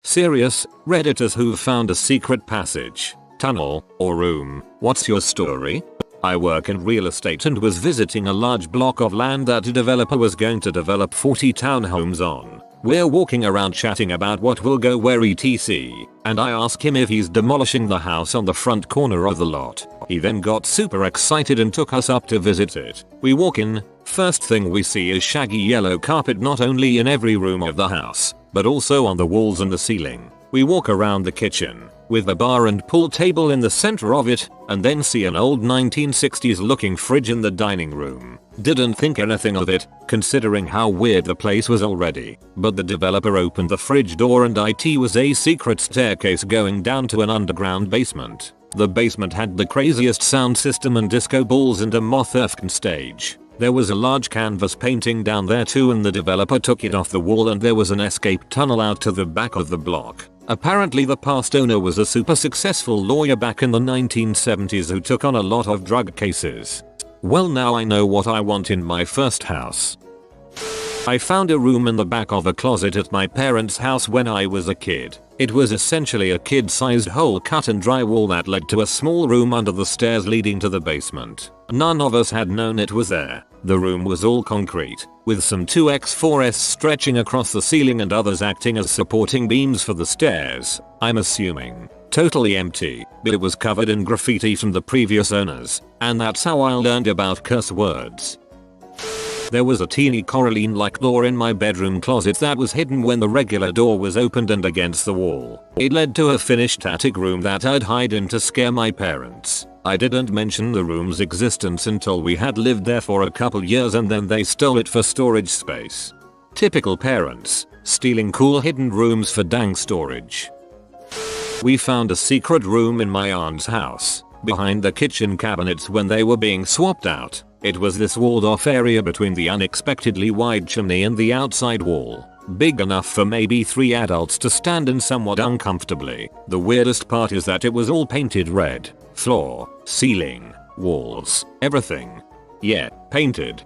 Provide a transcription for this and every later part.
Serious, Redditors who've found a secret passage, tunnel, or room. What's your story? I work in real estate and was visiting a large block of land that a developer was going to develop 40 townhomes on. We're walking around chatting about what will go where etc. And I ask him if he's demolishing the house on the front corner of the lot. He then got super excited and took us up to visit it. We walk in, first thing we see is shaggy yellow carpet not only in every room of the house, but also on the walls and the ceiling. We walk around the kitchen, with a bar and pool table in the center of it, and then see an old 1960s looking fridge in the dining room. Didn't think anything of it, considering how weird the place was already. But the developer opened the fridge door and it was a secret staircase going down to an underground basement. The basement had the craziest sound system and disco balls and a moth-earthen stage. There was a large canvas painting down there too, and the developer took it off the wall, and there was an escape tunnel out to the back of the block. Apparently the past owner was a super successful lawyer back in the 1970s who took on a lot of drug cases. Well, now I know what I want in my first house. I found a room in the back of a closet at my parents' house when I was a kid. It was essentially a kid-sized hole cut in drywall that led to a small room under the stairs leading to the basement. None of us had known it was there. The room was all concrete, with some 2x4s stretching across the ceiling and others acting as supporting beams for the stairs. I'm assuming totally empty, but it was covered in graffiti from the previous owners, and that's how I learned about curse words. There was a teeny Coraline-like door in my bedroom closet that was hidden when the regular door was opened and against the wall. It led to a finished attic room that I'd hide in to scare my parents. I didn't mention the room's existence until we had lived there for a couple years, and then they stole it for storage space. Typical parents, stealing cool hidden rooms for dang storage. We found a secret room in my aunt's house, behind the kitchen cabinets when they were being swapped out. It was this walled off area between the unexpectedly wide chimney and the outside wall, big enough for maybe 3 adults to stand in somewhat uncomfortably. The weirdest part is that it was all painted red. Floor, ceiling, walls, everything. Yeah, painted.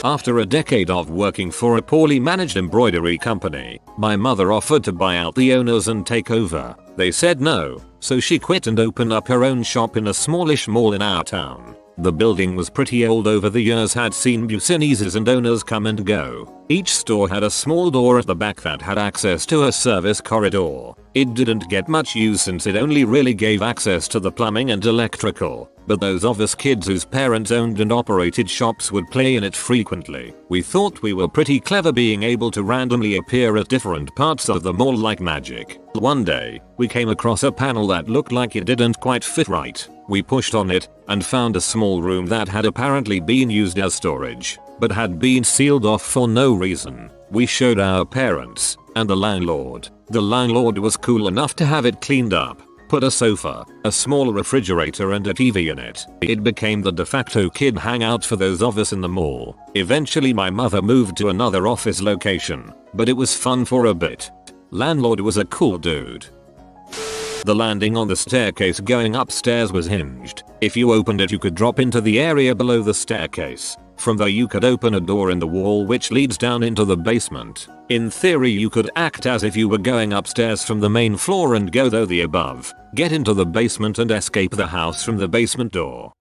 After a decade of working for a poorly managed embroidery company, my mother offered to buy out the owners and take over. They said no, so she quit and opened up her own shop in a smallish mall in our town. The building was pretty old over the years, had seen businesses and owners come and go. Each store had a small door at the back that had access to a service corridor. It didn't get much use since it only really gave access to the plumbing and electrical, but those of us kids whose parents owned and operated shops would play in it frequently. We thought we were pretty clever, being able to randomly appear at different parts of the mall like magic. One day, we came across a panel that looked like it didn't quite fit right. We pushed on it and found a small room that had apparently been used as storage, but had been sealed off for no reason. We showed our parents and the landlord. The landlord was cool enough to have it cleaned up, put a sofa, a small refrigerator and a TV in it. It became the de facto kid hangout for those of us in the mall. Eventually my mother moved to another office location, but it was fun for a bit. Landlord was a cool dude. The landing on the staircase going upstairs was hinged. If you opened it, you could drop into the area below the staircase. From there you could open a door in the wall which leads down into the basement. In theory you could act as if you were going upstairs from the main floor and go through the above, get into the basement and escape the house from the basement door.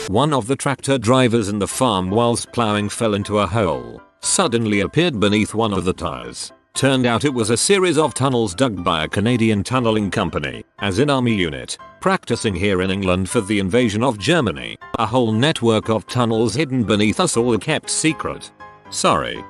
One of the tractor drivers in the farm whilst plowing fell into a hole, suddenly appeared beneath one of the tires. Turned out it was a series of tunnels dug by a Canadian tunneling company, as in army unit, practicing here in England for the invasion of Germany. A whole network of tunnels hidden beneath us, all kept secret. Sorry.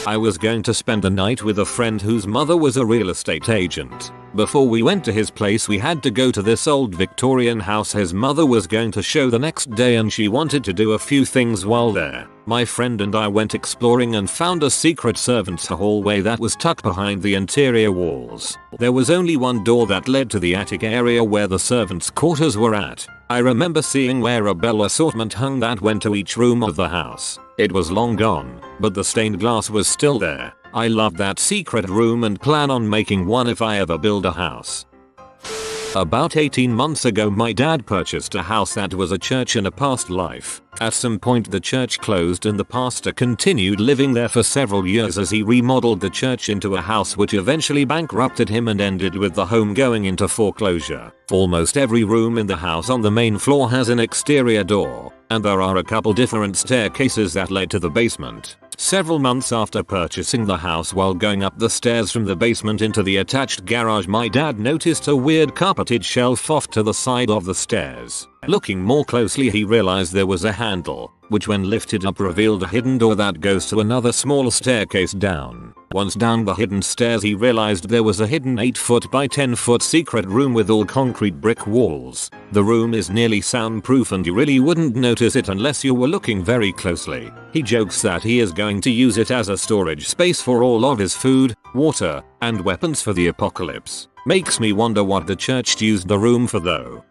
I was going to spend the night with a friend whose mother was a real estate agent. Before we went to his place we had to go to this old Victorian house his mother was going to show the next day, and she wanted to do a few things while there. My friend and I went exploring and found a secret servants' hallway that was tucked behind the interior walls. There was only one door that led to the attic area where the servants' quarters were at. I remember seeing where a bell assortment hung that went to each room of the house. It was long gone, but the stained glass was still there. I loved that secret room and plan on making one if I ever build a house. About 18 months ago my dad purchased a house that was a church in a past life. At some point the church closed and the pastor continued living there for several years as he remodeled the church into a house which eventually bankrupted him and ended with the home going into foreclosure. Almost every room in the house on the main floor has an exterior door, and there are a couple different staircases that led to the basement. Several months after purchasing the house, while going up the stairs from the basement into the attached garage, my dad noticed a weird carpeted shelf off to the side of the stairs. Looking more closely he realized there was a handle, which when lifted up revealed a hidden door that goes to another small staircase down. Once down the hidden stairs he realized there was a hidden 8-foot by 10-foot secret room with all concrete brick walls. The room is nearly soundproof and you really wouldn't notice it unless you were looking very closely. He jokes that he is going to use it as a storage space for all of his food, water, and weapons for the apocalypse. Makes me wonder what the church used the room for though.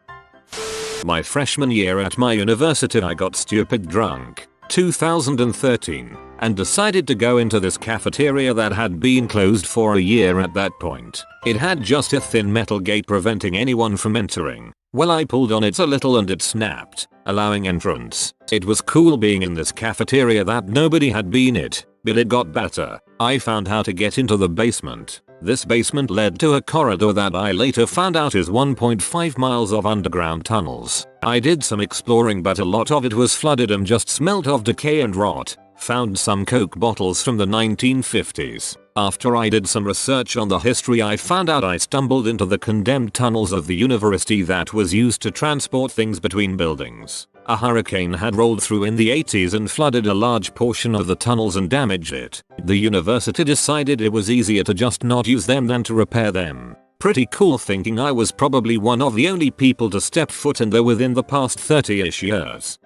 My freshman year at my university I got stupid drunk, 2013, and decided to go into this cafeteria that had been closed for a year at that point. It had just a thin metal gate preventing anyone from entering. Well, I pulled on it a little and it snapped, allowing entrance. It was cool being in this cafeteria that nobody had been in, but it got better. I found how to get into the basement. This basement led to a corridor that I later found out is 1.5 miles of underground tunnels. I did some exploring but a lot of it was flooded and just smelt of decay and rot. Found some Coke bottles from the 1950s. After I did some research on the history I found out I stumbled into the condemned tunnels of the university that was used to transport things between buildings. A hurricane had rolled through in the 80s and flooded a large portion of the tunnels and damaged it. The university decided it was easier to just not use them than to repair them. Pretty cool thinking. I was probably one of the only people to step foot in there within the past 30ish years.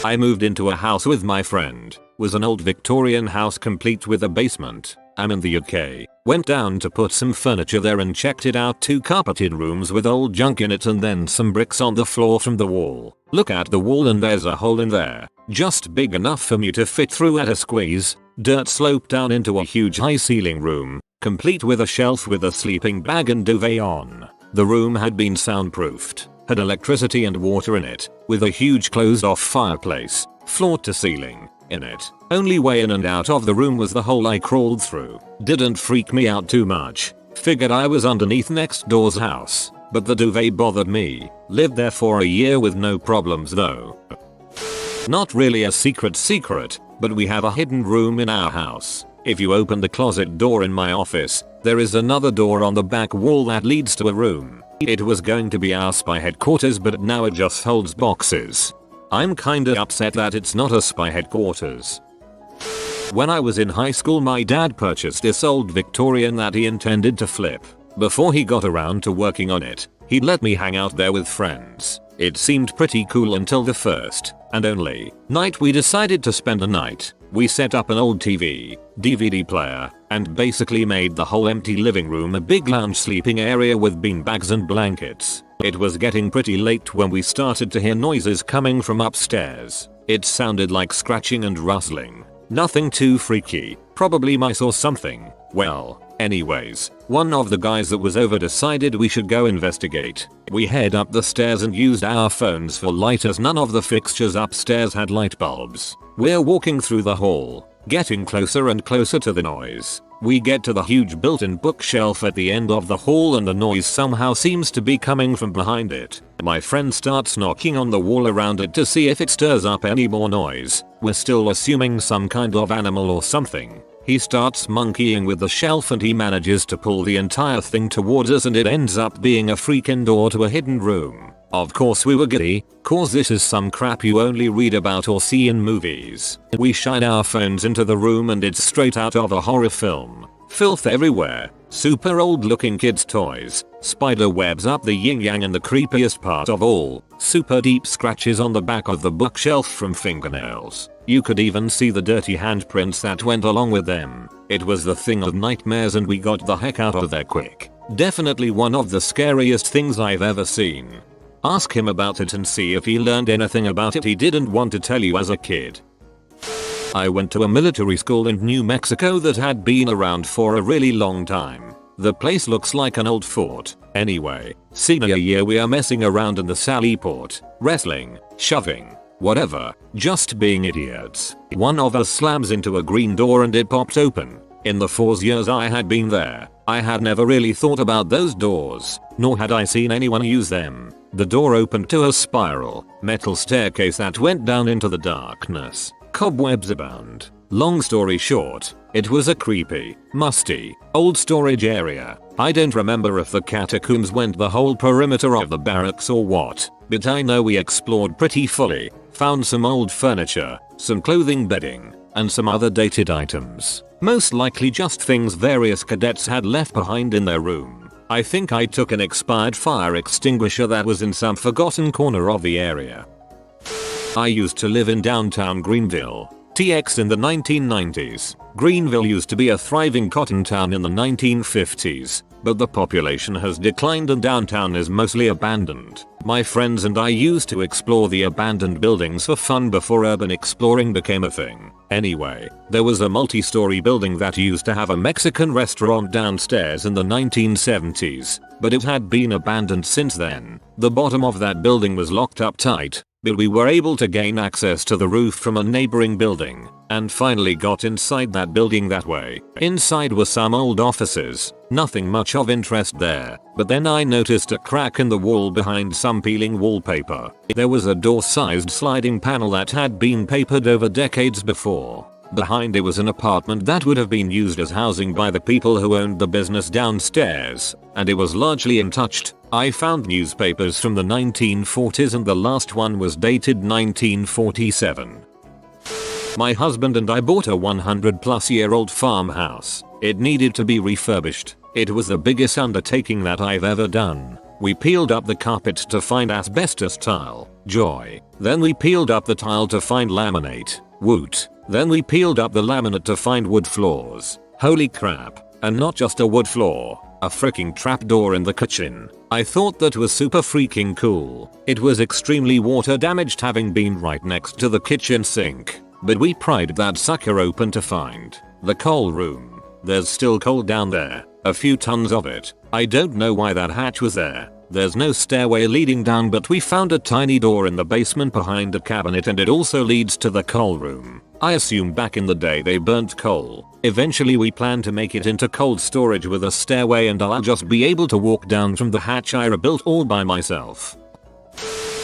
I moved into a house with my friend. Was an old Victorian house complete with a basement. I'm in the UK. Went down to put some furniture there and checked it out. 2 carpeted rooms with old junk in it and then some bricks on the floor from the wall. Look at the wall and there's a hole in there. Just big enough for me to fit through at a squeeze. Dirt sloped down into a huge high ceiling room, complete with a shelf with a sleeping bag and duvet on. The room had been soundproofed, had electricity and water in it, with a huge closed off fireplace, floor to ceiling, in it. Only way in and out of the room was the hole I crawled through. Didn't freak me out too much. Figured I was underneath next door's house. But the duvet bothered me. Lived there for a year with no problems though. Not really a secret, but we have a hidden room in our house. If you open the closet door in my office, there is another door on the back wall that leads to a room. It was going to be our spy headquarters but now it just holds boxes. I'm kinda upset that it's not a spy headquarters. When I was in high school my dad purchased this old Victorian that he intended to flip. Before he got around to working on it, he'd let me hang out there with friends. It seemed pretty cool until the first, and only, night we decided to spend a night. We set up an old TV, DVD player, and basically made the whole empty living room a big lounge sleeping area with beanbags and blankets. It was getting pretty late when we started to hear noises coming from upstairs. It sounded like scratching and rustling. Nothing too freaky, probably mice or something. Well, anyways, one of the guys that was over decided we should go investigate. We head up the stairs and used our phones for light as none of the fixtures upstairs had light bulbs. We're walking through the hall, getting closer and closer to the noise. We get to the huge built-in bookshelf at the end of the hall and the noise somehow seems to be coming from behind it. My friend starts knocking on the wall around it to see if it stirs up any more noise. We're still assuming some kind of animal or something. He starts monkeying with the shelf and he manages to pull the entire thing towards us and it ends up being a freaking door to a hidden room. Of course we were giddy, cause this is some crap you only read about or see in movies. We shine our phones into the room and it's straight out of a horror film. Filth everywhere, super old looking kids toys, spider webs up the yin yang and the creepiest part of all, super deep scratches on the back of the bookshelf from fingernails. You could even see the dirty handprints that went along with them. It was the thing of nightmares and we got the heck out of there quick. Definitely one of the scariest things I've ever seen. Ask him about it and see if he learned anything about it he didn't want to tell you as a kid. I went to a military school in New Mexico that had been around for a really long time. The place looks like an old fort. Anyway, senior year we are messing around in the Sally port, wrestling, shoving, whatever, just being idiots. One of us slams into a green door and it popped open. In the 4 years I had been there, I had never really thought about those doors, nor had I seen anyone use them. The door opened to a spiral, metal staircase that went down into the darkness. Cobwebs abound. Long story short, it was a creepy, musty, old storage area. I don't remember if the catacombs went the whole perimeter of the barracks or what, but I know we explored pretty fully, found some old furniture, some clothing, bedding, and some other dated items. Most likely just things various cadets had left behind in their room. I think I took an expired fire extinguisher that was in some forgotten corner of the area. I used to live in downtown Greenville, TX in the 1990s. Greenville used to be a thriving cotton town in the 1950s, but the population has declined and downtown is mostly abandoned. My friends and I used to explore the abandoned buildings for fun before urban exploring became a thing. Anyway, there was a multi-story building that used to have a Mexican restaurant downstairs in the 1970s, but it had been abandoned since then. The bottom of that building was locked up tight, but we were able to gain access to the roof from a neighboring building, and finally got inside that building that way. Inside were some old offices, nothing much of interest there, but then I noticed a crack in the wall behind some peeling wallpaper. There was a door-sized sliding panel that had been papered over decades before. Behind it was an apartment that would have been used as housing by the people who owned the business downstairs, and it was largely untouched. I found newspapers from the 1940s and the last one was dated 1947. My husband and I bought a 100-plus-year-old farmhouse. It needed to be refurbished. It was the biggest undertaking that I've ever done. We peeled up the carpet to find asbestos tile. Joy. Then we peeled up the tile to find laminate. Woot. Then we peeled up the laminate to find wood floors. Holy crap. And not just a wood floor, a freaking trapdoor in the kitchen. I thought that was super freaking cool. It was extremely water damaged having been right next to the kitchen sink, but we pried that sucker open to find the coal room. There's still coal down there, a few tons of it. I don't know why that hatch was there. There's no stairway leading down, but we found a tiny door in the basement behind a cabinet and it also leads to the coal room. I assume back in the day they burnt coal. Eventually we plan to make it into cold storage with a stairway and I'll just be able to walk down from the hatch I rebuilt all by myself.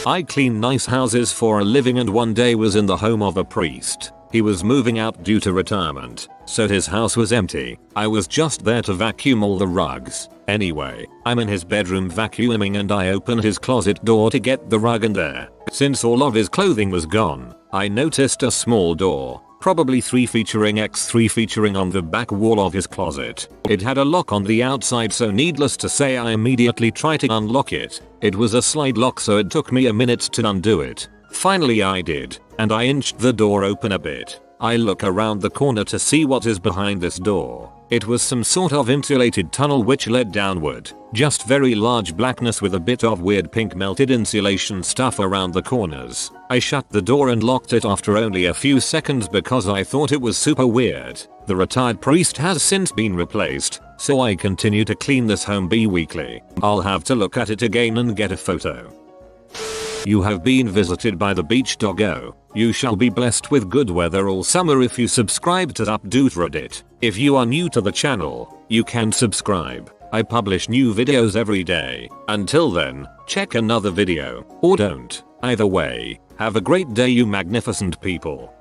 I clean nice houses for a living and one day was in the home of a priest. He was moving out due to retirement, so his house was empty. I was just there to vacuum all the rugs. Anyway, I'm in his bedroom vacuuming and I open his closet door to get the rug in there. Since all of his clothing was gone, I noticed a small door, probably 3x3 featuring on the back wall of his closet. It had a lock on the outside, so needless to say I immediately tried to unlock it. It was a slide lock, so it took me a minute to undo it. Finally I did, and I inched the door open a bit. I look around the corner to see what is behind this door. It was some sort of insulated tunnel which led downward. Just very large blackness with a bit of weird pink melted insulation stuff around the corners. I shut the door and locked it after only a few seconds because I thought it was super weird. The retired priest has since been replaced, so I continue to clean this home bi-weekly. I'll have to look at it again and get a photo. You have been visited by the beach doggo. You shall be blessed with good weather all summer if you subscribe to Updoot Reddit. If you are new to the channel, you can subscribe. I publish new videos every day. Until then, check another video, or don't. Either way, have a great day you magnificent people.